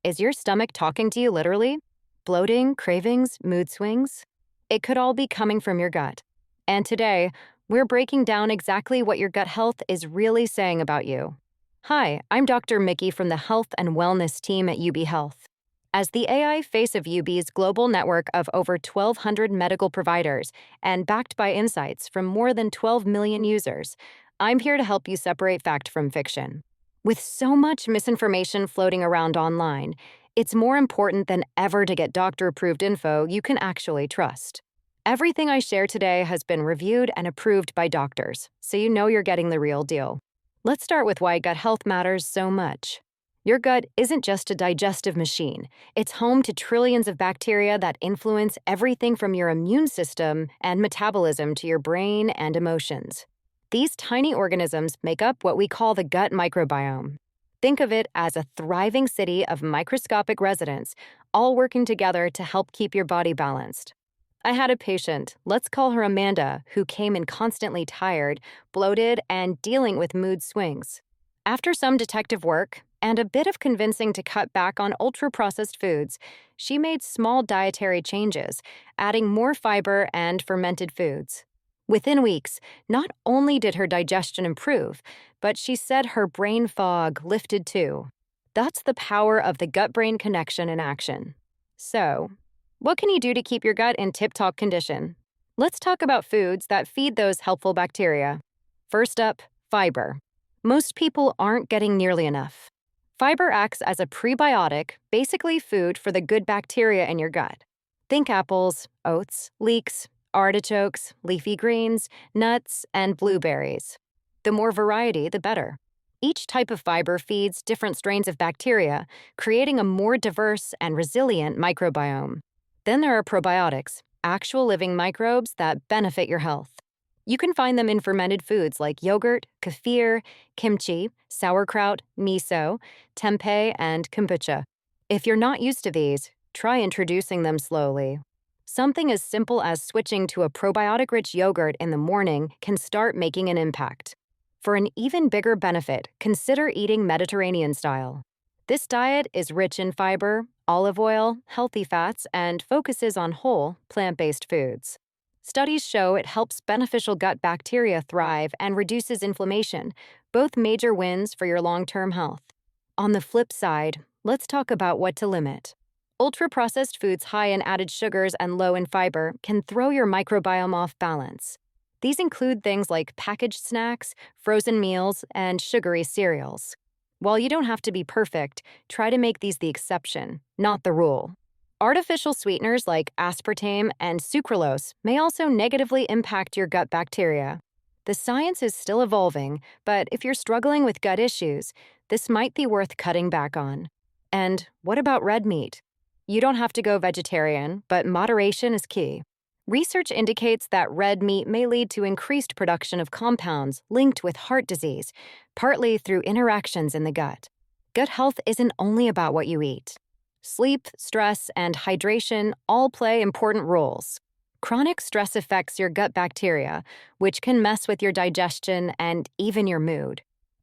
Is your stomach talking to you literally? Bloating, cravings, mood swings? It could all be coming from your gut. And today, we're breaking down exactly what your gut health is really saying about you. Hi, I'm Dr. Mickey from the Health and Wellness team at UB Health. As the AI face of UB's global network of over 1,200 medical providers and backed by insights from more than 12 million users, I'm here to help you separate fact from fiction. With so much misinformation floating around online, it's more important than ever to get doctor-approved info you can actually trust. Everything I share today has been reviewed and approved by doctors, so you know you're getting the real deal. Let's start with why gut health matters so much. Your gut isn't just a digestive machine. It's home to trillions of bacteria that influence everything from your immune system and metabolism to your brain and emotions. These tiny organisms make up what we call the gut microbiome. Think of it as a thriving city of microscopic residents, all working together to help keep your body balanced. I had a patient, let's call her Amanda, who came in constantly tired, bloated, and dealing with mood swings. After some detective work and a bit of convincing to cut back on ultra-processed foods, she made small dietary changes, adding more fiber and fermented foods. Within weeks, not only did her digestion improve, but she said her brain fog lifted too. That's the power of the gut-brain connection in action. So, what can you do to keep your gut in tip-top condition? Let's talk about foods that feed those helpful bacteria. First up, fiber. Most people aren't getting nearly enough. Fiber acts as a prebiotic, basically food for the good bacteria in your gut. Think apples, oats, leeks, artichokes, leafy greens, nuts, and blueberries. The more variety, the better. Each type of fiber feeds different strains of bacteria, creating a more diverse and resilient microbiome. Then there are probiotics, actual living microbes that benefit your health. You can find them in fermented foods like yogurt, kefir, kimchi, sauerkraut, miso, tempeh, and kombucha. If you're not used to these, try introducing them slowly. Something as simple as switching to a probiotic-rich yogurt in the morning can start making an impact. For an even bigger benefit, consider eating Mediterranean style. This diet is rich in fiber, olive oil, healthy fats, and focuses on whole, plant-based foods. Studies show it helps beneficial gut bacteria thrive and reduces inflammation, both major wins for your long-term health. On the flip side, let's talk about what to limit. Ultra-processed foods high in added sugars and low in fiber can throw your microbiome off balance. These include things like packaged snacks, frozen meals, and sugary cereals. While you don't have to be perfect, try to make these the exception, not the rule. Artificial sweeteners like aspartame and sucralose may also negatively impact your gut bacteria. The science is still evolving, but if you're struggling with gut issues, this might be worth cutting back on. And what about red meat? You don't have to go vegetarian, but moderation is key. Research indicates that red meat may lead to increased production of compounds linked with heart disease, partly through interactions in the gut. Gut health isn't only about what you eat. Sleep, stress, and hydration all play important roles. Chronic stress affects your gut bacteria, which can mess with your digestion and even your mood.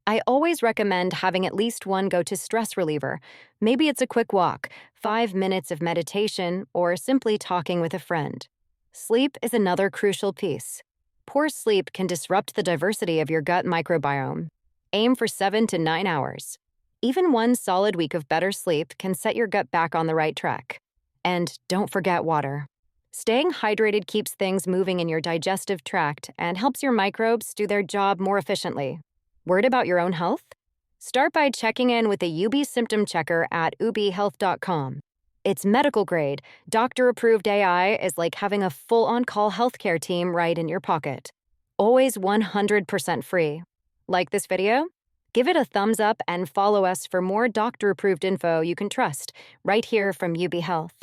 I always recommend having at least one go-to stress reliever. Maybe it's a quick walk, 5 minutes of meditation, or simply talking with a friend. Sleep is another crucial piece. Poor sleep can disrupt the diversity of your gut microbiome. Aim for 7 to 9 hours. Even one solid week of better sleep can set your gut back on the right track. And don't forget water. Staying hydrated keeps things moving in your digestive tract and helps your microbes do their job more efficiently. Worried about your own health? Start by checking in with the UB Symptom Checker at ubhealth.com. It's medical grade, doctor-approved AI is like having a full on-call healthcare team right in your pocket. Always 100% free. Like this video? Give it a thumbs up and follow us for more doctor-approved info you can trust, right here from UB Health.